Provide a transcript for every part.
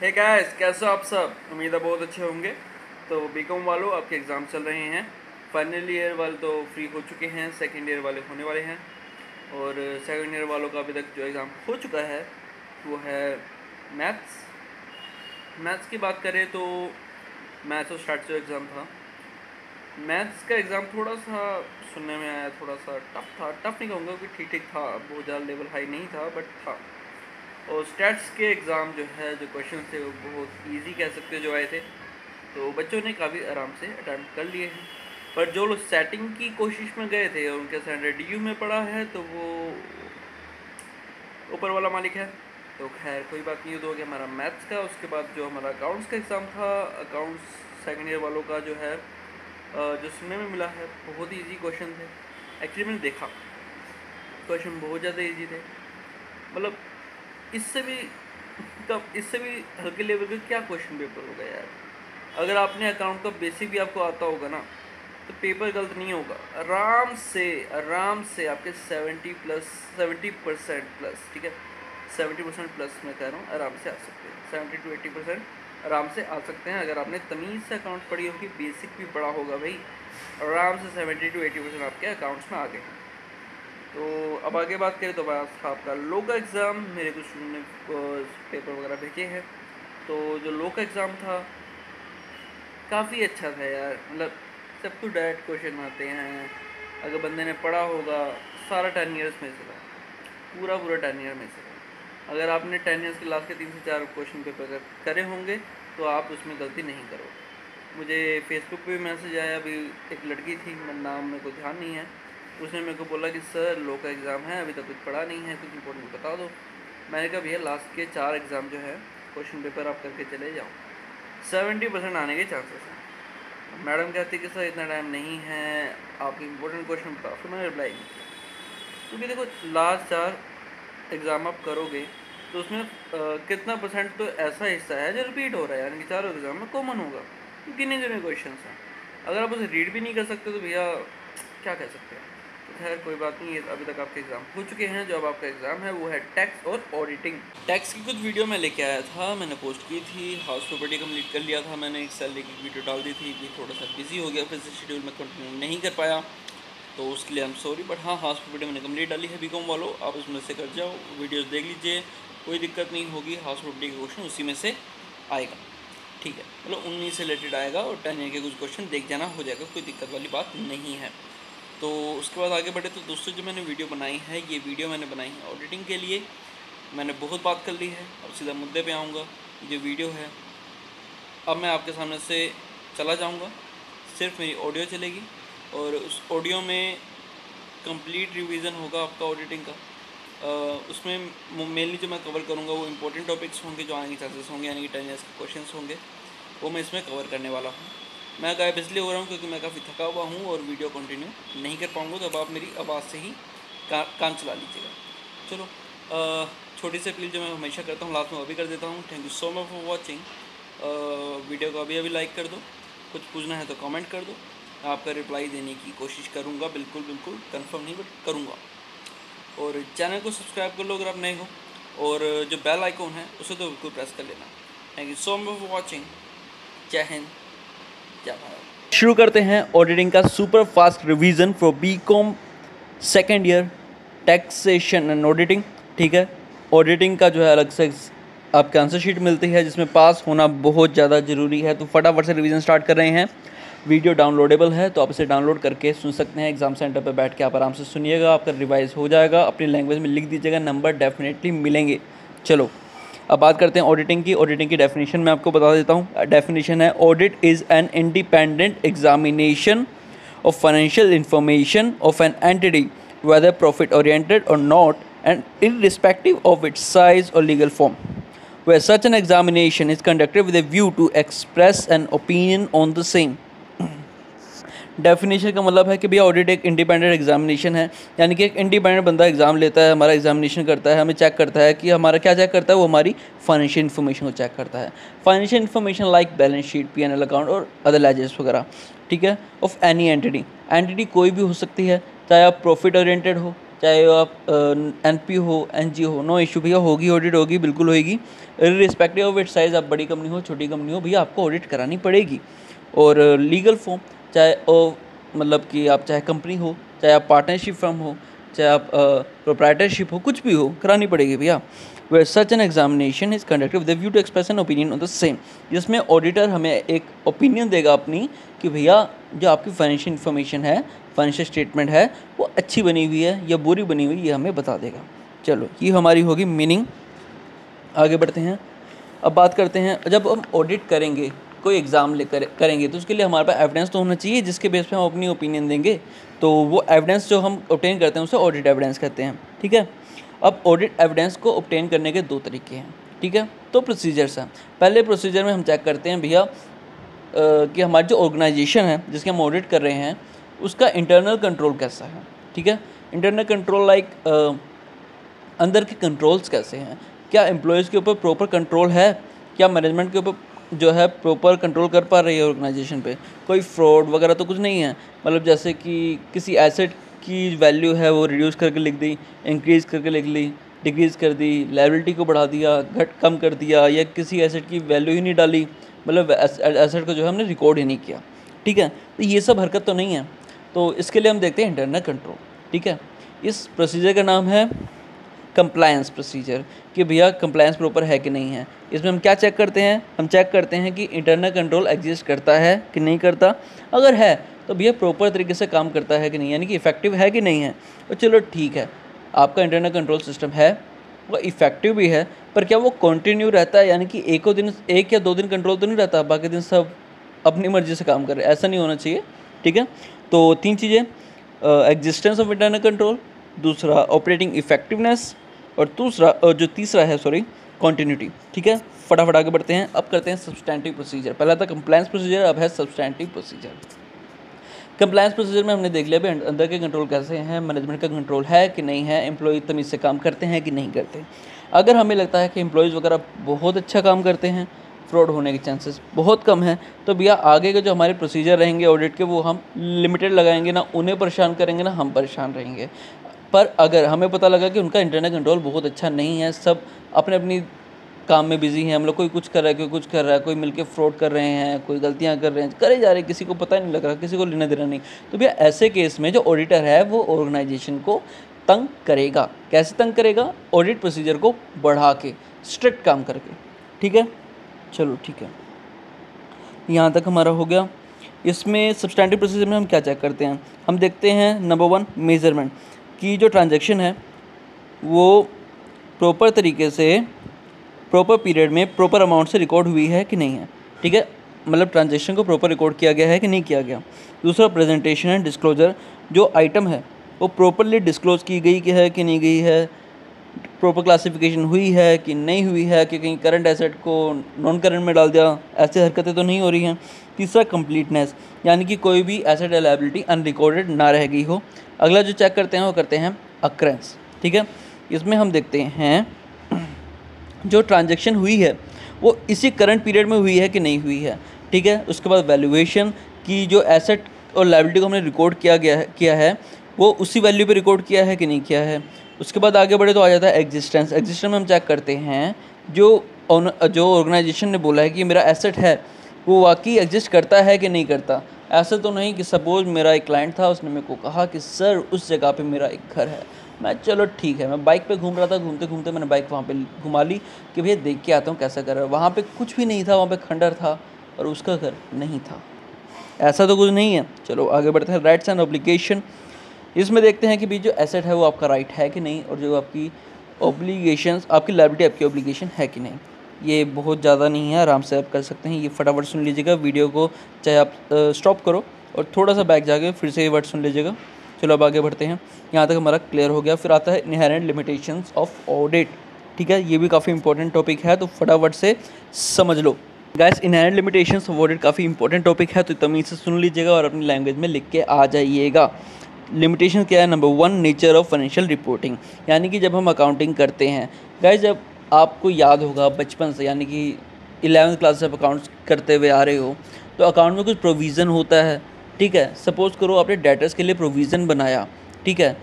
Hey guys, कैसे हो आप सब? उम्मीद है बहुत अच्छे होंगे। तो बीकॉम वालों, आपके एग्ज़ाम चल रहे हैं। फाइनल ईयर वाले तो फ्री हो चुके हैं, सेकंड ईयर वाले होने वाले हैं। और सेकंड ईयर वालों का अभी तक जो एग्ज़ाम हो चुका है वो है मैथ्स। मैथ्स की बात करें तो मैथ्स और स्टार्ट जो एग्ज़ाम था, मैथ्स का एग्ज़ाम थोड़ा सा सुनने में आया, थोड़ा सा टफ था। टफ नहीं कहूँगा कि ठीक ठीक था, बहुत ज़्यादा लेवल हाई नहीं था, बट था। और स्टैट्स के एग्ज़ाम जो है, जो क्वेश्चन थे वो बहुत इजी कह सकते हो जो आए थे, तो बच्चों ने काफ़ी आराम से अटैम्प्ट कर लिए हैं। पर जो लोग सेटिंग की कोशिश में गए थे और उनके स्टैंडर्ड डी में पड़ा है, तो वो ऊपर वाला मालिक है। तो खैर कोई बात नहीं, तो हो गया हमारा मैथ्स का। उसके बाद जो हमारा अकाउंट्स का एग्ज़ाम था, अकाउंट्स सेकेंड ईयर वालों का जो है, जो सुनने में मिला है बहुत ही ईजी क्वेश्चन थे। एक्चुअली मैंने देखा क्वेश्चन बहुत ज़्यादा ईजी थे, मतलब इससे भी तब इससे भी हल्के लेवल पे क्या क्वेश्चन पेपर होगा यार। अगर आपने अकाउंट का बेसिक भी आपको आता होगा ना, तो पेपर गलत नहीं होगा। आराम से आपके 70% प्लस, ठीक है, 70% प्लस मैं कह रहा हूँ, आराम से आ सकते हैं। 70 to 80% आराम से आ सकते हैं अगर आपने तमीज़ से अकाउंट पढ़ी होगी, बेसिक भी पढ़ा होगा भाई। आराम से 70 to 80% आपके अकाउंट्स में आ गए। तो अब आगे बात करें तो बस आपका लो का एग्ज़ाम, मेरे कुछ स्टूडेंट ने पेपर वगैरह भेजे हैं। तो जो लो का एग्ज़ाम था काफ़ी अच्छा था यार, मतलब सब कुछ डायरेक्ट क्वेश्चन आते हैं। अगर बंदे ने पढ़ा होगा, सारा 10 ईयर्स में से था, पूरा 10 ईयर में से था। अगर आपने 10 ईयर्स के लास्ट के 3 से 4 क्वेश्चन पेपर करे होंगे तो आप उसमें गलती नहीं करोगे। मुझे फेसबुक पे भी मैसेज आया, अभी एक लड़की थी, मेरा नाम मेरे को ध्यान नहीं है, उसने मेरे को बोला कि सर लो का एग्ज़ाम है, अभी तक कुछ पढ़ा नहीं है, कुछ इंपॉर्टेंट बता दो। मैंने कहा भैया लास्ट के 4 एग्ज़ाम जो है क्वेश्चन पेपर आप करके चले जाओ, 70% आने के चांसेस हैं। मैडम कहती कि सर इतना टाइम नहीं है, आप इंपॉर्टेंट क्वेश्चन बताओ। फिर मैंने रिप्लाई नहीं किया, क्योंकि देखो लास्ट 4 एग्ज़ाम आप करोगे तो उसमें कितना परसेंट तो ऐसा हिस्सा है जो रिपीट हो रहा है, यानी कि चारों एग्ज़ाम में कॉमन होगा, गिने चुने क्वेश्चन हैं। अगर आप उसे रीड भी नहीं कर सकते तो भैया क्या कह सकते हैं। तो खैर कोई बात नहीं, अभी तक आपके एग्ज़ाम हो चुके हैं। जो अब आपका एग्ज़ाम है वो है टैक्स और ऑडिटिंग। टैक्स की कुछ वीडियो मैं लेके आया था, मैंने पोस्ट की थी, हाउस प्रॉपर्टी कंप्लीट कर लिया था मैंने, एक सैलरी की वीडियो डाल दी थी, भी थोड़ा सा बिजी हो गया, फिर से शेड्यूल में कंटिन्यू नहीं कर पाया, तो उसके लिए आई एम सॉरी। बट हाँ, हाउस प्रॉपर्टी मैंने कंप्लीट डाली है। बीकॉम वालों, आप उसमें से कर जाओ, वीडियोस देख लीजिए, कोई दिक्कत नहीं होगी। हाउस प्रॉपर्टी का क्वेश्चन उसी में से आएगा, ठीक है, मतलब 19 से रिलेटेड आएगा, और 10 ईयर के कुछ क्वेश्चन देख जाना, हो जाएगा, कोई दिक्कत वाली बात नहीं है। तो उसके बाद आगे बढ़े तो दोस्तों, जो मैंने वीडियो बनाई है, ये वीडियो मैंने बनाई है ऑडिटिंग के लिए। मैंने बहुत बात कर ली है, अब सीधा मुद्दे पे आऊँगा। जो वीडियो है अब मैं आपके सामने से चला जाऊँगा, सिर्फ मेरी ऑडियो चलेगी, और उस ऑडियो में कंप्लीट रिवीजन होगा आपका ऑडिटिंग का। उसमें मेनली जो मैं कवर करूँगा वो इंपॉर्टेंट टॉपिक्स होंगे, जो आने के चांसेस होंगे, यानी कि 10 ईयर्स के क्वेश्चंस होंगे, वो मैं इसमें कवर करने वाला हूँ। मैं गायब इसलिए हो रहा हूँ क्योंकि मैं काफ़ी थका हुआ हूँ और वीडियो कंटिन्यू नहीं कर पाऊँगा, तो अब आप मेरी आवाज़ से ही काम चला लीजिएगा। चलो, छोटी सी अपील जो मैं हमेशा करता हूँ लास्ट में वो भी कर देता हूँ। Thank you so much for watching. Video को अभी लाइक कर दो, कुछ पूछना है तो कमेंट कर दो, आपका रिप्लाई देने की कोशिश करूँगा, बिल्कुल कंफर्म नहीं बट करूँगा। और चैनल को सब्सक्राइब कर लो अगर आप नए हो, और जो बेल आइकॉन है उसे तो बिल्कुल प्रेस कर लेना। Thank you so much for watching. जय हिंद, जय भारत। शुरू करते हैं ऑडिटिंग का super fast revision for BCom second year, taxation and auditing, ठीक है। ऑडिटिंग का जो है अलग से आपके आंसर शीट मिलती है, जिसमें पास होना बहुत ज़्यादा ज़रूरी है। तो फटाफट से रिवीजन स्टार्ट कर रहे हैं। वीडियो डाउनलोडेबल है, तो आप इसे डाउनलोड करके सुन सकते हैं। एग्जाम सेंटर पर बैठ के आप आराम से सुनिएगा, आपका रिवाइज हो जाएगा। अपनी लैंग्वेज में लिख दीजिएगा, नंबर डेफिनेटली मिलेंगे। चलो अब बात करते हैं ऑडिटिंग की। ऑडिटिंग की डेफिनेशन मैं आपको बता देता हूँ। डेफिनेशन है, audit is an independent examination of financial information of an entity, whether profit oriented or not, and irrespective of its size or legal form, where such an examination is conducted with a view to express an opinion on the same। Definition का मतलब है कि भैया audit एक independent examination है, यानी कि एक इंडिपेंडेंट बंदा एग्जाम लेता है, हमारा एग्जामिनेशन करता है, हमें चेक करता है कि हमारा क्या चेक करता है, वो हमारी फाइनेंशियल इन्फॉर्मेशन को चेक करता है। Financial information like balance sheet, P&L account और अदर लेजर्स वगैरह, ठीक है, ऑफ एनी एंटिटी। एंटिटी कोई भी हो सकती है, चाहे आप प्रॉफिट ओरिएंटेड हो, चाहे आप NP हो, NG हो, नो इशू भैया, होगी ऑडिट, होगी, बिल्कुल होगी। रिस्पेक्टिव ऑफ इट साइज़, आप बड़ी कंपनी हो छोटी कंपनी हो भैया, आपको ऑडिट करानी पड़ेगी। और लीगल फॉर्म, चाहे मतलब कि आप चाहे कंपनी हो, चाहे आप पार्टनरशिप फर्म हो, चाहे आप प्रोप्राइटरशिप हो, कुछ भी हो, करानी पड़ेगी भैया। Where such an examination is conducted with view to express an opinion on the same, जिसमें ऑडिटर हमें एक ओपिनियन देगा अपनी कि भैया जो आपकी फाइनेंशियल इन्फॉर्मेशन है, फाइनेंशियल स्टेटमेंट है, वो अच्छी बनी हुई है या बुरी बनी हुई, ये हमें बता देगा। चलो, ये हमारी होगी मीनिंग। आगे बढ़ते हैं। अब बात करते हैं, जब हम ऑडिट करेंगे, कोई एग्ज़ाम लेकर करेंगे, तो उसके लिए हमारे पास एविडेंस तो होना चाहिए जिसके बेस पे हम अपनी ओपिनियन देंगे। तो वो एविडेंस जो हम ऑब्टेन करते हैं उसे ऑडिट एविडेंस कहते हैं, ठीक है। अब ऑडिट एविडेंस को ऑब्टेन करने के 2 तरीके हैं, ठीक है। तो प्रोसीजर्स हैं। पहले प्रोसीजर में हम चेक करते हैं भैया कि हमारी जो ऑर्गेनाइजेशन है जिसके हम ऑडिट कर रहे हैं उसका इंटरनल कंट्रोल कैसा है, ठीक है। इंटरनल कंट्रोल लाइक अंदर के कंट्रोल्स कैसे हैं, क्या एम्प्लॉयज़ के ऊपर प्रॉपर कंट्रोल है, क्या मैनेजमेंट के ऊपर जो है प्रॉपर कंट्रोल कर पा रही है ऑर्गेनाइजेशन पे, कोई फ्रॉड वगैरह तो कुछ नहीं है। मतलब जैसे कि किसी एसेट की वैल्यू है वो रिड्यूस करके लिख दी, इंक्रीज़ करके लिख ली, डिक्रीज़ कर दी, लायबिलिटी को बढ़ा दिया, कम कर दिया, या किसी एसेट की वैल्यू ही नहीं डाली, मतलब एसेट को जो है हमने रिकॉर्ड ही नहीं किया, ठीक है। तो ये सब हरकत तो नहीं है। तो इसके लिए हम देखते हैं इंटरनल कंट्रोल, ठीक है। इस प्रोसीजर का नाम है कंप्लायंस प्रोसीजर, कि भैया कंप्लायंस प्रॉपर है कि नहीं है। इसमें हम क्या चेक करते हैं, हम चेक करते हैं कि इंटरनल कंट्रोल एग्जिस्ट करता है कि नहीं करता। अगर है तो भैया प्रॉपर तरीके से काम करता है कि नहीं, यानी कि इफेक्टिव है कि नहीं है। तो चलो ठीक है, आपका इंटरनल कंट्रोल सिस्टम है, वो इफेक्टिव भी है, पर क्या वो कंटिन्यू रहता है, यानी कि एक या 2 दिन कंट्रोल तो नहीं रहता, बाकी दिन सब अपनी मर्जी से काम कर रहे हैं, ऐसा नहीं होना चाहिए, ठीक है। तो 3 चीज़ें, एग्जिस्टेंस ऑफ इंटरनल कंट्रोल, दूसरा ऑपरेटिंग इफेक्टिवनेस, और जो तीसरा है कॉन्टिन्यूटी, ठीक है। फटाफट आगे बढ़ते हैं। अब करते हैं सब्सटैंटिव प्रोसीजर। पहला था कंप्लायंस प्रोसीजर, अब है सब्सटैंटिव प्रोसीजर। कंप्लायंस प्रोसीजर में हमने देख लिया भाई अंदर के कंट्रोल कैसे हैं, मैनेजमेंट का कंट्रोल है कि नहीं है, एम्प्लॉय तमीज़ से काम करते हैं कि नहीं करते। अगर हमें लगता है कि एम्प्लॉयज़ वगैरह बहुत अच्छा काम करते हैं, फ्रॉड होने के चांसेस बहुत कम हैं, तो भैया आगे के जो हमारे प्रोसीजर रहेंगे ऑडिट के वो हम लिमिटेड लगाएंगे, ना उन्हें परेशान करेंगे ना हम परेशान रहेंगे। पर अगर हमें पता लगा कि उनका इंटरनल कंट्रोल बहुत अच्छा नहीं है, सब अपने अपनी काम में बिजी हैं, हम लोग कोई कुछ कर रहा है, कोई कुछ कर रहा है, कोई मिलके फ्रॉड कर रहे हैं, कोई गलतियां कर रहे हैं, करे जा रहे हैं, किसी को पता ही नहीं लग रहा, किसी को लेना देना नहीं, तो भैया ऐसे केस में जो ऑडिटर है वो ऑर्गेनाइजेशन को तंग करेगा। कैसे तंग करेगा? ऑडिट प्रोसीजर को बढ़ा के, स्ट्रिक्ट काम करके, ठीक है। चलो ठीक है, यहाँ तक हमारा हो गया। इसमें सब्सटैंटिव प्रोसीजर में हम क्या चेक करते हैं, हम देखते हैं नंबर 1 मेजरमेंट, की जो ट्रांजैक्शन है वो प्रॉपर तरीके से प्रॉपर पीरियड में प्रॉपर अमाउंट से रिकॉर्ड हुई है कि नहीं है, ठीक है। मतलब ट्रांजैक्शन को प्रॉपर रिकॉर्ड किया गया है कि नहीं किया गया। दूसरा प्रेजेंटेशन एंड डिस्क्लोजर, जो आइटम है वो प्रॉपरली डिस्क्लोज की गई कि है कि नहीं गई है, प्रॉपर क्लासिफिकेशन हुई है कि नहीं हुई है, कि कहीं करंट एसेट को नॉन करंट में डाल दिया, ऐसे हरकतें तो नहीं हो रही हैं। तीसरा कंप्लीटनेस, यानी कि कोई भी एसेट लायबिलिटी अनरिकॉर्डेड ना रह गई हो। अगला जो चेक करते हैं वो करते हैं अक्रेंस, ठीक है। इसमें हम देखते हैं जो ट्रांजैक्शन हुई है वो इसी करंट पीरियड में हुई है कि नहीं हुई है, ठीक है। उसके बाद वैल्यूएशन की, जो एसेट और लायबिलिटी को हमने रिकॉर्ड किया है वो उसी वैल्यू पे रिकॉर्ड किया है कि नहीं किया है। उसके बाद आगे बढ़े तो आ जाता है एग्जिस्टेंस। एग्जिस्टेंस में हम चेक करते हैं जो ऑर्गेनाइजेशन ने बोला है कि मेरा एसेट है वो वाकई एग्जिस्ट करता है कि नहीं करता। ऐसा तो नहीं कि सपोज मेरा एक क्लाइंट था, उसने मेरे को कहा कि सर उस जगह पे मेरा एक घर है, मैं चलो ठीक है, मैं बाइक पे घूम रहा था, घूमते घूमते मैंने बाइक वहाँ पे घुमा ली कि भैया देख के आता हूँ कैसा घर है। वहाँ पे कुछ भी नहीं था, वहाँ पे खंडर था और उसका घर नहीं था। ऐसा तो कुछ नहीं है। चलो आगे बढ़ते हैं। राइट्स एंड ऑब्लिगेशन, इसमें देखते हैं कि भी जो एसेट है वो आपका राइट है कि नहीं, और जो आपकी ऑब्लिगेशंस, आपकी लायबिलिटी आपकी ऑब्लिगेशन है कि नहीं। ये बहुत ज़्यादा नहीं है, आराम से आप कर सकते हैं। ये फटाफट सुन लीजिएगा वीडियो को, चाहे आप स्टॉप करो और थोड़ा सा बैक जाके फिर से ये वर्ड सुन लीजिएगा। चलो अब आगे बढ़ते हैं। यहाँ तक हमारा क्लियर हो गया। फिर आता है इनहेरेंट लिमिटेशंस ऑफ ऑडिट, ठीक है। ये भी काफ़ी इंपॉर्टेंट टॉपिक है, तो फटाफट से समझ लो guys. Inherent limitations of audit काफ़ी इंपॉर्टेंट टॉपिक है, तो तमीज़ से सुन लीजिएगा और अपनी लैंग्वेज में लिख के आ जाइएगा। लिमिटेशन क्या है? Number 1 nature of financial reporting, यानी कि जब हम अकाउंटिंग करते हैं गाइस, जब आपको याद होगा बचपन से, यानी कि 11th क्लास से आप अकाउंट्स करते हुए आ रहे हो, तो अकाउंट में कुछ प्रोविज़न होता है, ठीक है। सपोज़ करो आपने डेटर्स के लिए प्रोविज़न बनाया, ठीक है,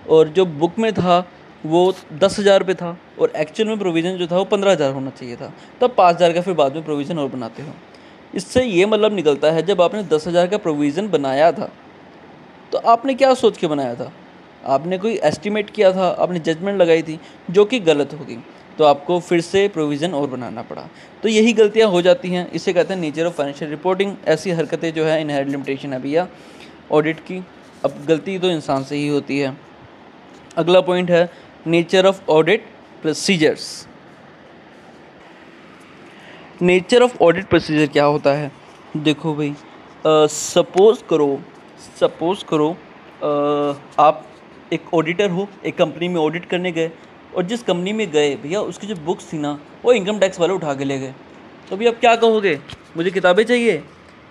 और जो बुक में था वो 10,000 पे था और एक्चुअल में प्रोविज़न जो था वो 15,000 होना चाहिए था, तब 5,000 का फिर बाद में प्रोविज़न और बनाते हो। इससे ये मतलब निकलता है जब आपने 10,000 का प्रोविज़न बनाया था तो आपने क्या सोच के बनाया था? आपने कोई एस्टिमेट किया था, आपने जजमेंट लगाई थी जो कि गलत होगी, तो आपको फिर से प्रोविज़न और बनाना पड़ा। तो यही गलतियां हो जाती हैं, इसे कहते हैं नेचर ऑफ फाइनेंशियल रिपोर्टिंग। ऐसी हरकतें जो है इनहेरेंट लिमिटेशन है भैया ऑडिट की। अब गलती तो इंसान से ही होती है। अगला पॉइंट है nature of audit procedures. Nature of audit procedure क्या होता है? देखो भाई, सपोज़ करो आप एक ऑडिटर हो, एक कंपनी में ऑडिट करने गए और जिस कंपनी में गए भैया उसकी जो बुक्स थी ना वो इनकम टैक्स वाले उठा के ले गए, तो भैया आप क्या कहोगे? मुझे किताबें चाहिए,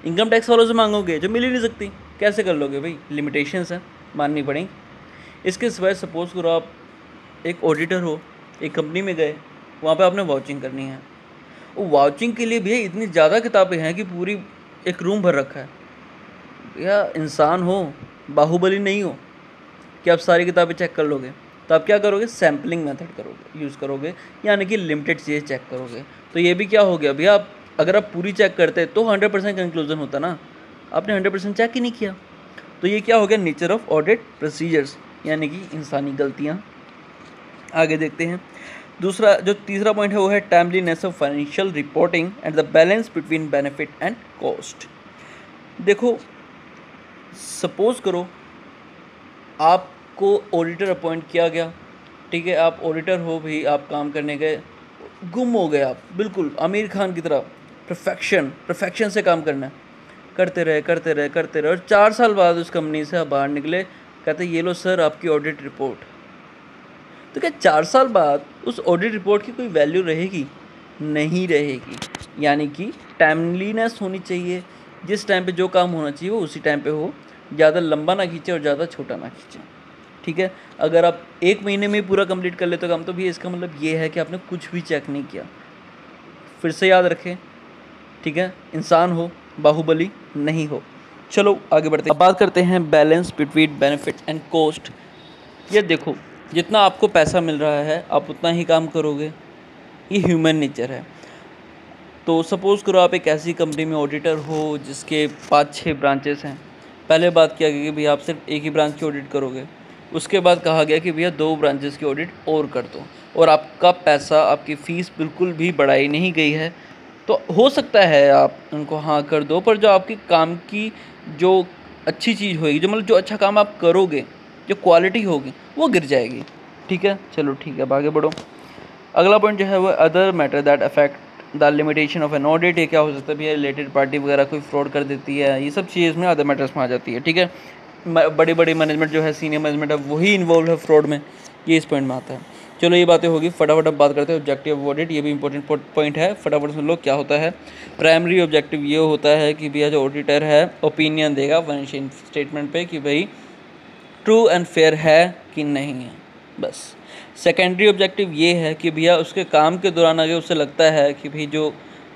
इनकम टैक्स वालों से मांगोगे जो मिल ही नहीं सकती, कैसे कर लोगे भाई? लिमिटेशंस हैं, माननी पड़ेंगी। इसके सिवाय सपोज़ करो आप एक ऑडिटर हो, एक कंपनी में गए, वहाँ पे आपने वाउचिंग करनी है। वो वाउचिंग के लिए भैया इतनी ज़्यादा किताबें हैं कि पूरी एक रूम भर रखा है। भैया इंसान हो, बाहुबली नहीं हो कि आप सारी किताबें चेक कर लोगे। तो आप क्या करोगे? सैम्पलिंग मेथड करोगे, यूज़ करोगे, यानी कि लिमिटेड चीज़ें चेक करोगे। तो ये भी क्या हो गया भैया, आप अगर आप पूरी चेक करते तो 100% कंक्लूजन होता ना, आपने 100% चेक ही नहीं किया। तो ये क्या हो गया? नेचर ऑफ ऑडिट प्रोसीजर्स, यानी कि इंसानी गलतियाँ। आगे देखते हैं जो तीसरा पॉइंट है वो है timeliness of financial reporting and the balance between benefit and cost. देखो, सपोज़ करो आपको ऑडिटर अपॉइंट किया गया, ठीक है, आप ऑडिटर हो भाई, आप काम करने गए, गुम हो गए आप, बिल्कुल आमिर खान की तरह परफेक्शन से काम करना है, करते रहे और 4 साल बाद उस कंपनी से आप बाहर निकले, कहते ये लो सर आपकी ऑडिट रिपोर्ट। तो क्या 4 साल बाद उस ऑडिट रिपोर्ट की कोई वैल्यू रहेगी? नहीं रहेगी। यानी कि टाइमलीनेस होनी चाहिए, जिस टाइम पे जो काम होना चाहिए वो उसी टाइम पे हो, ज़्यादा लंबा ना खींचे और ज़्यादा छोटा ना खींचे, ठीक है। अगर आप 1 महीने में पूरा कंप्लीट कर लेते हो काम, तो भी इसका मतलब ये है कि आपने कुछ भी चेक नहीं किया। फिर से याद रखें, ठीक है, इंसान हो, बाहुबली नहीं हो। चलो आगे बढ़ते हैं। अब बात करते हैं balance between benefit and cost. ये देखो, जितना आपको पैसा मिल रहा है आप उतना ही काम करोगे, ये ह्यूमन नेचर है। तो सपोज़ करो आप एक ऐसी कंपनी में ऑडिटर हो जिसके 5-6 ब्रांचेस हैं। पहले बात किया गया कि भैया आप सिर्फ एक ही ब्रांच की ऑडिट करोगे, उसके बाद कहा गया कि भैया 2 ब्रांचेस की ऑडिट और कर दो, और आपका पैसा, आपकी फ़ीस बिल्कुल भी बढ़ाई नहीं गई है। तो हो सकता है आप उनको हाँ कर दो, पर जो आपकी काम की जो अच्छी चीज़ होगी, जो मतलब जो अच्छा काम आप करोगे, जो क्वालिटी होगी वो गिर जाएगी, ठीक है। चलो ठीक है, अब आगे बढ़ो। अगला पॉइंट जो है वो other matter that affect the limitation of an audit. ये क्या हो सकता है भैया? रिलेटेड पार्टी वगैरह कोई फ्रॉड कर देती है, ये सब चीज़ में अदर मैटर्स में आ जाती है, ठीक है। बड़ी बड़ी मैनेजमेंट जो है, सीनियर मैनेजमेंट है, वही इन्वॉल्व है फ्रॉड में, ये इस पॉइंट में आता है। चलो ये बातें होगी, फटाफट अब बात करते हैं ऑब्जेक्टिव ऑफ ऑडिट। ये भी इंपॉर्टेंट पॉइंट है, फटाफट सुन लो क्या होता है। प्राइमरी ऑब्जेक्टिव ये होता है कि भैया जो ऑडिटर है ओपिनियन देगा फाइनेंशियल स्टेटमेंट पे कि भाई ट्रू एंड फेयर है कि नहीं है, बस। सेकेंडरी ऑब्जेक्टिव ये है कि भैया उसके काम के दौरान अगर उसे लगता है कि भाई जो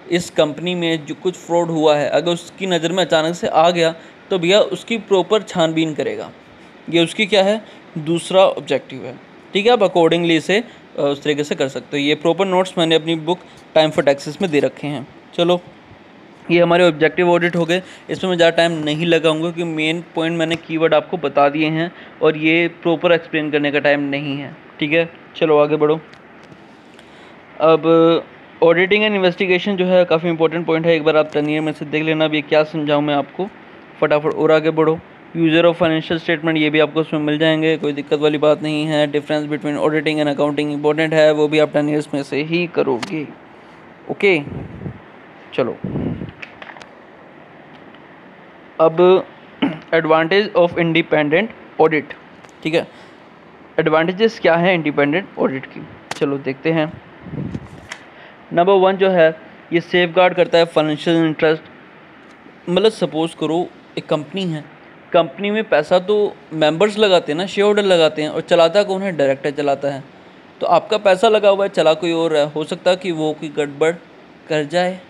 इस कंपनी में जो कुछ फ्रॉड हुआ है, अगर उसकी नज़र में अचानक से आ गया, तो भैया उसकी प्रॉपर छानबीन करेगा। ये उसकी क्या है? दूसरा ऑब्जेक्टिव है, ठीक है। आप अकॉर्डिंगली इसे उस तरीके से कर सकते हो। ये प्रॉपर नोट्स मैंने अपनी बुक टाइम फॉर टैक्सेस में दे रखे हैं। चलो ये हमारे ऑब्जेक्टिव ऑडिट हो गए, इसमें मैं ज़्यादा टाइम नहीं लगाऊंगा क्योंकि मेन पॉइंट मैंने कीवर्ड आपको बता दिए हैं और ये प्रॉपर एक्सप्लेन करने का टाइम नहीं है, ठीक है। चलो आगे बढ़ो। अब ऑडिटिंग एंड इन्वेस्टिगेशन जो है काफ़ी इंपॉर्टेंट पॉइंट है, एक बार आप टर्नियर में से देख लेना। अब ये क्या समझाऊँ मैं आपको, फटाफट और आगे बढ़ो। यूज़र ऑफ फाइनेंशियल स्टेटमेंट, ये भी आपको उसमें मिल जाएंगे, कोई दिक्कत वाली बात नहीं है। Difference between auditing and accounting important है, वो भी आप टर्नियर्स में से ही करोगे, ओके। चलो अब एडवांटेज ऑफ इंडिपेंडेंट ऑडिट, ठीक है। एडवांटेजेस क्या है इंडिपेंडेंट ऑडिट की, चलो देखते हैं। नंबर 1 जो है, ये सेफ गार्ड करता है फाइनेंशियल इंटरेस्ट। मतलब सपोज़ करो एक कंपनी है, कंपनी में पैसा तो मेंबर्स लगाते हैं ना, शेयर होल्डर लगाते हैं, और चलाता कौन है? डायरेक्टर चलाता है। तो आपका पैसा लगा हुआ है, चला कोई और है, हो सकता है कि वो कोई गड़बड़ कर जाए,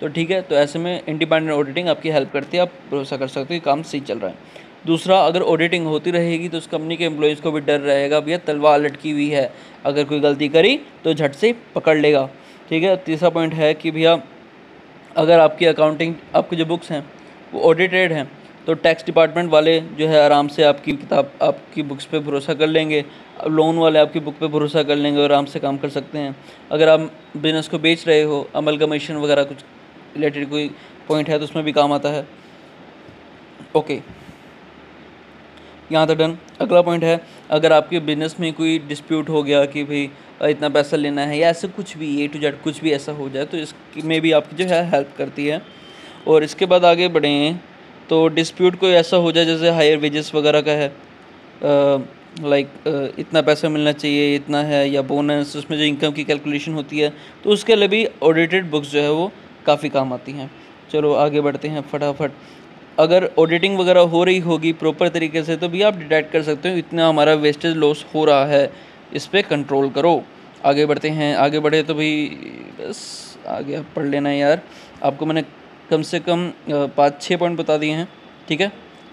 तो ठीक है। तो ऐसे में इंडिपेंडेंट ऑडिटिंग आपकी हेल्प करती है, आप भरोसा कर सकते हो कि काम सही चल रहा है। दूसरा, अगर ऑडिटिंग होती रहेगी तो उस कंपनी के एम्प्लॉयज़ को भी डर रहेगा, भैया तलवार लटकी हुई है, अगर कोई गलती करी तो झट से पकड़ लेगा। ठीक है। तीसरा पॉइंट है कि भैया अगर आपकी अकाउंटिंग, आपकी जो बुक्स हैं वो ऑडिटेड हैं, तो टैक्स डिपार्टमेंट वाले जो है आराम से आपकी किताब, आपकी बुक्स पे भरोसा कर लेंगे। लोन वाले आपकी बुक पे भरोसा कर लेंगे और आराम से काम कर सकते हैं। अगर आप बिजनेस को बेच रहे हो, अमलगमेशन वगैरह कुछ रिलेटेड कोई पॉइंट है तो उसमें भी काम आता है। ओके, यहाँ तक डन। अगला पॉइंट है, अगर आपके बिज़नेस में कोई डिस्प्यूट हो गया कि भाई इतना पैसा लेना है या ऐसे कुछ भी A to Z कुछ भी ऐसा हो जाए, तो इसमें भी आपकी जो है हेल्प करती है। और इसके बाद आगे बढ़ें तो डिस्प्यूट कोई ऐसा हो जाए जैसे हायर वेजेस वगैरह का है, लाइक इतना पैसा मिलना चाहिए, इतना है, या बोनस, उसमें जो इनकम की कैलकुलेशन होती है, तो उसके लिए भी ऑडिटेड बुक्स जो है वो काफ़ी काम आती हैं। चलो आगे बढ़ते हैं फटाफट। अगर ऑडिटिंग वगैरह हो रही होगी प्रॉपर तरीके से तो भी आप डिटेक्ट कर सकते हो इतना हमारा वेस्टेज लॉस हो रहा है, इस पर कंट्रोल करो। आगे बढ़ते हैं। आगे बढ़े तो भाई बस आगे आप पढ़ लेना यार, आपको मैंने कम से कम 5-6 पॉइंट बता दिए हैं। ठीक है,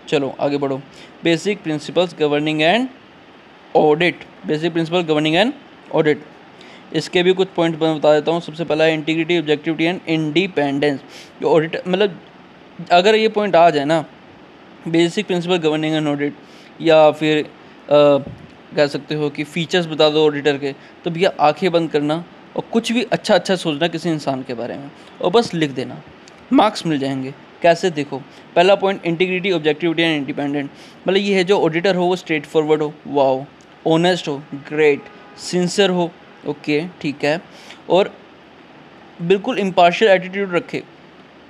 चलो आगे बढ़ो। Basic principles governing and audit. Basic principle governing and audit, इसके भी कुछ पॉइंट मैं बता देता हूँ। सबसे पहला है इंटीग्रिटी, ऑब्जेक्टिविटी एंड इंडिपेंडेंस। जो ऑडिट मतलब अगर ये पॉइंट आ जाए ना, basic principle governing and audit, या फिर कह सकते हो कि फीचर्स बता दो ऑडिटर के, तो भैया आंखें बंद करना और कुछ भी अच्छा अच्छा सोचना किसी इंसान के बारे में और बस लिख देना, मार्क्स मिल जाएंगे। कैसे, देखो पहला point integrity, objectivity and independent. मतलब ये है जो ऑडिटर हो वो स्ट्रेट फॉरवर्ड हो, वाओ, ऑनेस्ट हो, ग्रेट, सिंसियर हो, ओके ठीक है, और बिल्कुल इम्पार्शियल एटीट्यूड रखे,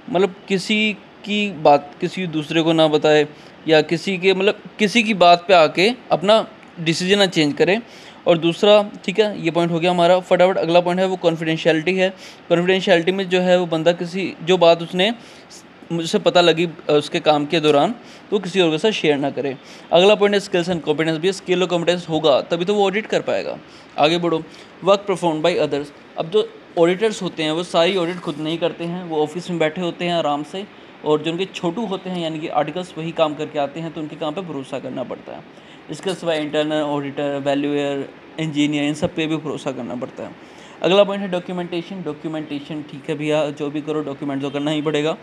मतलब किसी की बात किसी दूसरे को ना बताए, या किसी के मतलब किसी की बात पे आके अपना डिसीजन ना चेंज करे। और दूसरा, ठीक है, ये पॉइंट हो गया हमारा। फटाफट अगला पॉइंट है वो कॉन्फिडेंशियलिटी है। कॉन्फिडेंशियलिटी में जो है वो बंदा किसी जो बात उसने मुझसे पता लगी उसके काम के दौरान तो किसी और के साथ शेयर ना करे। अगला पॉइंट है स्किल्स एंड कॉम्पिटेंस। भी स्किल और कॉम्पिटेंस होगा तभी तो वो ऑडिट कर पाएगा। आगे बढ़ो। Work perform by others. अब जो ऑडिटर्स होते हैं वो सारी ऑडिट खुद नहीं करते हैं, वो ऑफिस में बैठे होते हैं आराम से, और जो उनके छोटू होते हैं यानी कि आर्टिकल्स वही काम करके आते हैं, तो उनके काम पे भरोसा करना पड़ता है। इसके सिवाय इंटरनल ऑडिटर, वैल्यूअर, इंजीनियर, इन सब पे भी भरोसा करना पड़ता है। अगला पॉइंट है डॉक्यूमेंटेशन। डॉक्यूमेंटेशन ठीक है भैया, जो भी करो डॉक्यूमेंट तो करना ही पड़ेगा।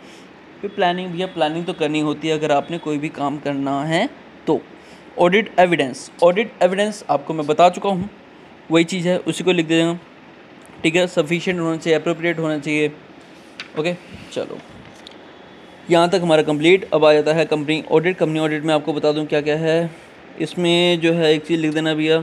फिर प्लानिंग, भैया प्लानिंग तो करनी होती है अगर आपने कोई भी काम करना है तो। Audit evidence. ऑडिट एविडेंस आपको मैं बता चुका हूँ, वही चीज़ है, उसी को लिख देना। ठीक है, सफिशिएंट होना चाहिए, अप्रोप्रिएट होना चाहिए। ओके, चलो यहाँ तक हमारा कंप्लीट। अब आ जाता है कंपनी ऑडिट। कंपनी ऑडिट में आपको बता दूँ क्या क्या है इसमें। जो है एक चीज़ लिख देना भैया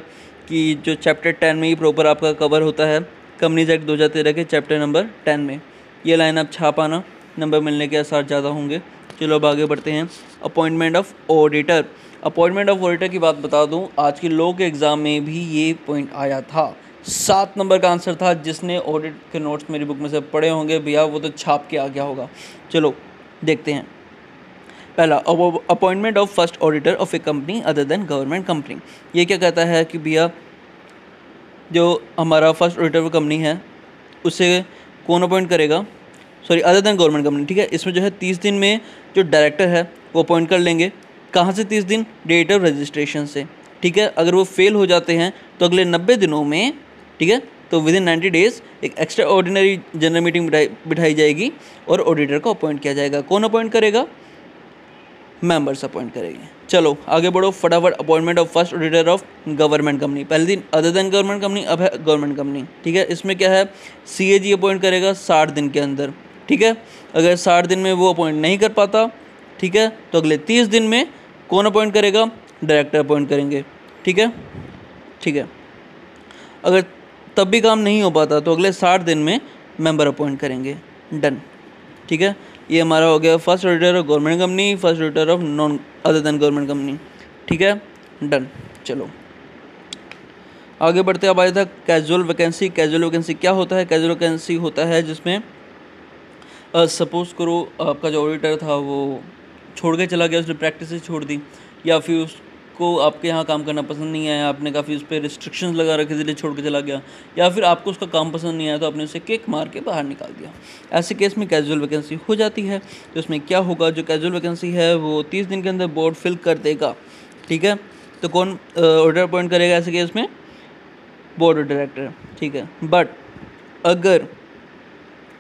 कि जो चैप्टर 10 में ही प्रॉपर आपका कवर होता है, कंपनीज एक्ट 2013 के चैप्टर नंबर 10 में। ये लाइन आप छाप आना, नंबर मिलने के आसार ज़्यादा होंगे। चलो अब आगे बढ़ते हैं। Appointment of auditor. Appointment of auditor की बात बता दूं, आज के लॉ के एग्ज़ाम में भी ये पॉइंट आया था। 7 नंबर का आंसर था। जिसने ऑडिट के नोट्स मेरी बुक में से पढ़े होंगे भैया वो तो छाप के आ गया होगा। चलो देखते हैं। पहला, appointment of first auditor of a company other than government company. ये क्या कहता है कि भैया जो हमारा फर्स्ट ऑडिटर कंपनी है उसे कौन अपॉइंट करेगा, sorry other than government company. ठीक है, इसमें जो है 30 दिन में जो डायरेक्टर है वो अपॉइंट कर लेंगे। कहाँ से 30 दिन? डेट ऑफ रजिस्ट्रेशन से। ठीक है, अगर वो फेल हो जाते हैं तो अगले 90 दिनों में, ठीक है, तो विद इन 90 डेज़ एक एक्स्ट्रा ऑर्डिनरी जनरल मीटिंग बिठाई जाएगी और ऑडिटर को अपॉइंट किया जाएगा। कौन अपॉइंट करेगा? मेंबर्स अपॉइंट करेंगे। चलो आगे बढ़ो फटाफट। Appointment of first auditor of government company. पहले दिन अदर देन गवर्नमेंट कंपनी, अब है गवर्नमेंट कंपनी। ठीक है, इसमें क्या है, CAG अपॉइंट करेगा 60 दिन के अंदर। ठीक है, अगर 60 दिन में वो अपॉइंट नहीं कर पाता, ठीक है, तो अगले 30 दिन में कौन अपॉइंट करेगा? डायरेक्टर अपॉइंट करेंगे। ठीक है, ठीक है, अगर तब भी काम नहीं हो पाता तो अगले 60 दिन में मेंबर अपॉइंट करेंगे। डन। ठीक है, ये हमारा हो गया first auditor of government company, first auditor of none other than government company. ठीक है, डन। चलो आगे बढ़ते। अब आया था कैजुअल वैकेंसी। कैजुअल वैकेंसी क्या होता है? कैजुअल वैकेंसी होता है जिसमें सपोज़ करो आपका जो ऑडिटर था वो छोड़ के चला गया, उसने प्रैक्टिस छोड़ दी, या फिर आपको आपके यहाँ काम करना पसंद नहीं आया, आपने काफ़ी उस पर रिस्ट्रिक्शंस लगा रखे इसलिए छोड़ के चला गया, या फिर आपको उसका काम पसंद नहीं आया तो आपने उसे किक मार के बाहर निकाल दिया। ऐसे केस में कैजुअल वैकेंसी हो जाती है। तो उसमें क्या होगा, जो कैजुअल वैकेंसी है वो 30 दिन के अंदर बोर्ड फिल कर देगा, ठीक है। तो कौन ऑर्डर अपॉइंट करेगा ऐसे केस में? बोर्ड ऑफ डायरेक्टर, ठीक है। बट अगर,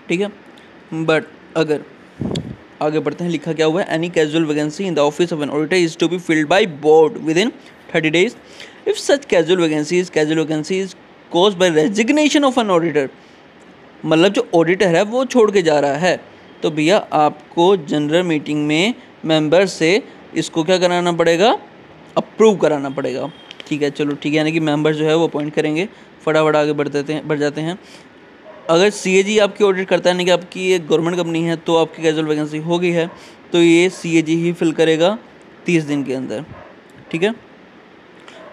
ठीक है, बट अगर आगे बढ़ते हैं, लिखा क्या हुआ है, any casual vacancy in the office of an auditor is to be filled by board within 30 days if such casual vacancy is caused by resignation of an auditor. मतलब जो ऑडिटर है वो छोड़ के जा रहा है, तो भैया आपको जनरल मीटिंग में मेंबर से इसको क्या कराना पड़ेगा, अप्रूव कराना पड़ेगा, ठीक है। चलो ठीक है, यानी कि मेंबर जो है वो अपॉइंट करेंगे। फटाफट आगे बढ़ जाते हैं। अगर सीएजी आपकी ऑडिट करता है, यानी कि आपकी एक गवर्नमेंट कंपनी है, तो आपकी कैजुअल वैकेंसी हो गई है, तो ये सीएजी ही फिल करेगा 30 दिन के अंदर, ठीक है।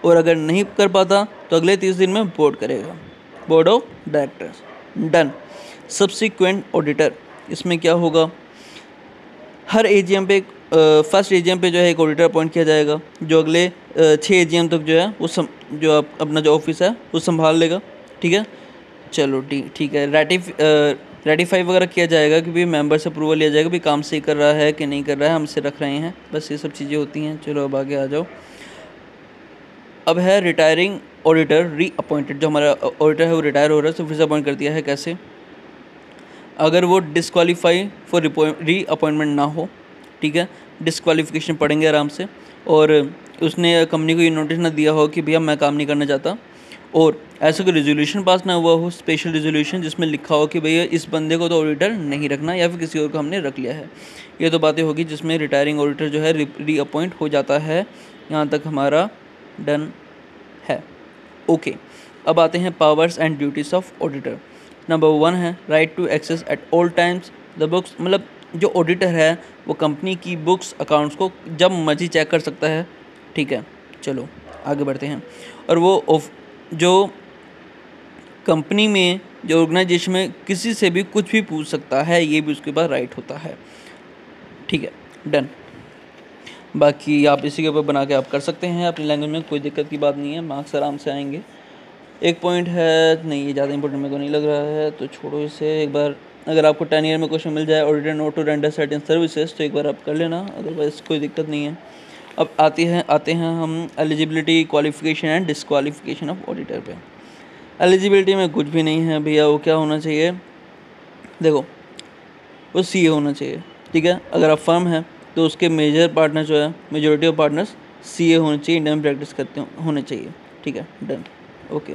और अगर नहीं कर पाता तो अगले 30 दिन में बोर्ड करेगा, board of directors. Done. Subsequent auditor, इसमें क्या होगा, हर एजीएम पे फर्स्ट एजीएम पे जो है एक ऑडिटर अपॉइंट किया जाएगा, जो अगले 6 एजीएम तक जो है वो जो आप अपना जो ऑफिस है वो संभाल लेगा, ठीक है। चलो ठीक है। रेटिफाई वगैरह किया जाएगा कि भाई मेंबर से अप्रूवल लिया जाएगा, भाई काम सही कर रहा है कि नहीं कर रहा है, हमसे रख रहे हैं, बस ये सब चीज़ें होती हैं। चलो अब आगे आ जाओ। अब है रिटायरिंग ऑडिटर री अपॉइंटेड, जो हमारा ऑडिटर है वो रिटायर हो रहा है तो फिर से अपॉइंट कर दिया है। कैसे? अगर वो डिस्क्वालीफाई फॉर री अपॉइंटमेंट ना हो, ठीक है, डिस्क्वालिफिकेशन पढ़ेंगे आराम से, और उसने कंपनी को ये नोटिस ना दिया हो कि भैया मैं काम नहीं करना चाहता, और ऐसा कोई रेजोल्यूशन पास ना हुआ हो, स्पेशल रेजोल्यूशन जिसमें लिखा हो कि भैया इस बंदे को तो ऑडिटर नहीं रखना, या फिर किसी और को हमने रख लिया है। ये तो बातें होगी जिसमें रिटायरिंग ऑडिटर जो है री अपॉइंट हो जाता है। यहाँ तक हमारा डन है। ओके, अब आते हैं powers and duties of auditor. Number 1 है right to access at all times the books, मतलब जो ऑडिटर है वो कंपनी की बुक्स अकाउंट्स को जब मर्जी चेक कर सकता है, ठीक है। चलो आगे बढ़ते हैं। और वो जो कंपनी में, जो ऑर्गेनाइजेशन में किसी से भी कुछ भी पूछ सकता है, ये भी उसके पास राइट होता है, ठीक है। डन। बाकी आप इसी के ऊपर बना के आप कर सकते हैं अपनी लैंग्वेज में, कोई दिक्कत की बात नहीं है, मार्क्स आराम से आएंगे। एक पॉइंट है, नहीं ये ज़्यादा इंपॉर्टेंट मेरे को नहीं लग रहा है, तो छोड़ो इसे। एक बार अगर आपको 10 ईयर में क्वेश्चन मिल जाए auditor not to render certain services, तो एक बार आप कर लेना, अदरवाइज कोई दिक्कत नहीं है। अब आते हैं हम eligibility, qualification and disqualification of auditor पे। एलिजिबिलिटी में कुछ भी नहीं है भैया, वो क्या होना चाहिए, देखो वो सीए होना चाहिए, ठीक है। अगर आप फर्म है तो उसके मेजर पार्टनर जो है, मेजोरिटी ऑफ पार्टनर्स सीए होने चाहिए, इंडियन प्रैक्टिस करते होने चाहिए, ठीक है। डन। ओके,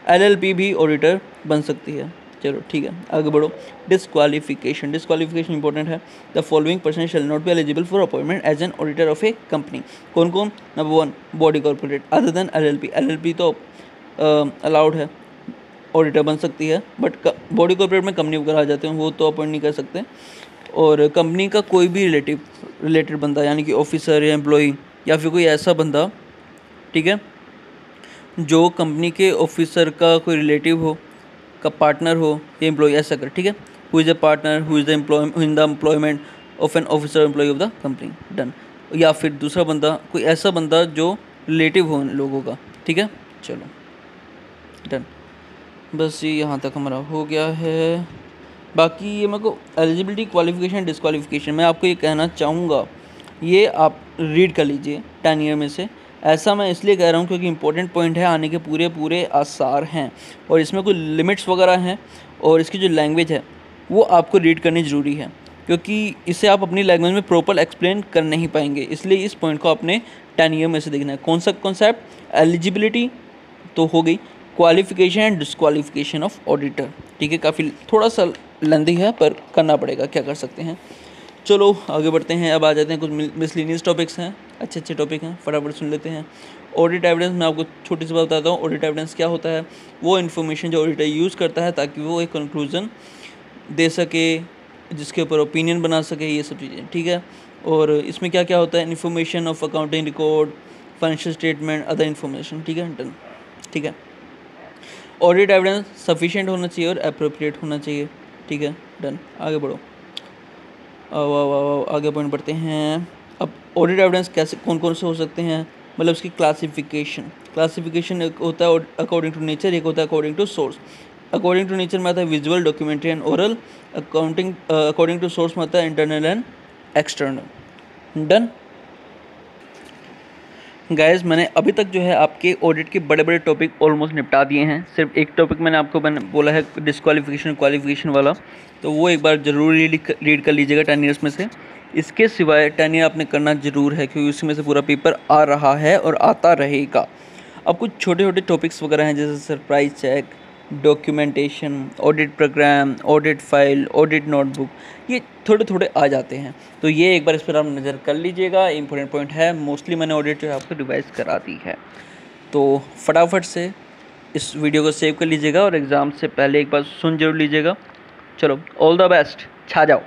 एलएलपी भी ऑडिटर बन सकती है। चलो ठीक है, आगे बढ़ो। डिस्क्वालिफिकेशन इंपॉर्टेंट है। The following person shall not be eligible for appointment as an auditor of a company. कौन कौन? Number 1 body corporate other than LLP तो अलाउड है, ऑडिटर बन सकती है, बट बॉडी कॉर्पोरेट में कंपनी वगैरह आ जाते हैं, वो तो अपॉइंट नहीं कर सकते। और कंपनी का कोई भी रिलेटेड बंदा, यानी कि ऑफिसर या एम्प्लॉई या फिर कोई ऐसा बंदा, ठीक है, जो कंपनी के ऑफिसर का कोई रिलेटिव हो, का पार्टनर हो या एम्प्लॉय, ऐसा कर, ठीक है। Who is the partner, who is the employment of an officer employ of the company. Done. या फिर दूसरा बंदा, कोई ऐसा बंदा जो रिलेटिव हो उन लोगों का, ठीक है। चलो डन, बस ये यहाँ तक हमारा हो गया है। बाकी ये मेरे को एलिजिबिलिटी, क्वालिफिकेशन, डिस्क्वालिफिकेशन, मैं आपको ये कहना चाहूँगा, ये आप रीड कर लीजिए 10 ईयर में से। ऐसा मैं इसलिए कह रहा हूँ क्योंकि इंपॉर्टेंट पॉइंट है, आने के पूरे आसार हैं, और इसमें कोई लिमिट्स वगैरह हैं, और इसकी जो लैंग्वेज है वो आपको रीड करनी ज़रूरी है, क्योंकि इसे आप अपनी लैंग्वेज में प्रॉपर एक्सप्लेन कर नहीं पाएंगे। इसलिए इस पॉइंट को आपने 10 ईयर में से देखना है। कौन सा कॉन्सेप्ट? एलिजिबिलिटी तो हो गई, qualification and disqualification of auditor, ठीक है। काफ़ी थोड़ा सा लेंथी है पर करना पड़ेगा, क्या कर सकते हैं। चलो आगे बढ़ते हैं। अब आ जाते हैं कुछ मिसलिनियस टॉपिक्स हैं, अच्छे टॉपिक हैं, फटाफट सुन लेते हैं। ऑडिट एविडेंस, मैं आपको छोटी सी बात बताता हूँ। ऑडिट एविडेंस क्या होता है? वो इन्फॉर्मेशन जो ऑडिटर यूज़ करता है ताकि वो एक कंक्लूजन दे सके, जिसके ऊपर ओपिनियन बना सके, ये सब चीज़ें, ठीक है। और इसमें क्या क्या होता है? Information of accounting record, financial statement, other information, ठीक है। डन, ठीक है। ऑडिट एविडेंस सफिशिएंट होना चाहिए और अप्रोप्रिएट होना चाहिए, ठीक है। डन, आगे बढ़ो। आगे पॉइंट बढ़ते हैं। अब ऑडिट एविडेंस कैसे, कौन कौन से हो सकते हैं? मतलब उसकी क्लासिफिकेशन एक होता है अकॉर्डिंग टू नेचर, एक होता है according to source. According to nature में आता है visual, documentary and oral. According to source में आता है internal and external. Done guys, मैंने अभी तक जो है आपके ऑडिट के बड़े बड़े टॉपिक ऑलमोस्ट निपटा दिए हैं। सिर्फ एक टॉपिक मैंने बोला है डिस्क्वालिफिकेशन क्वालिफिकेशन वाला, तो वो एक बार ज़रूर रीड कर लीजिएगा 10 ईयर्स में से। इसके सिवाय 10 ईयर आपने करना ज़रूर है, क्योंकि उसमें से पूरा पेपर आ रहा है और आता रहेगा। अब कुछ छोटे छोटे टॉपिक्स वगैरह हैं, जैसे surprise check, documentation, audit programme, audit file, audit notebook, ये थोड़े थोड़े आ जाते हैं। तो ये एक बार इस पर आप नज़र कर लीजिएगा, इंपॉर्टेंट पॉइंट है। मोस्टली मैंने ऑडिट जो है आपको रिवाइज करा दी है। तो फटाफट से इस वीडियो को सेव कर लीजिएगा और एग्ज़ाम से पहले एक बार सुन जरूर लीजिएगा। चलो, ऑल द बेस्ट, छा जाओ।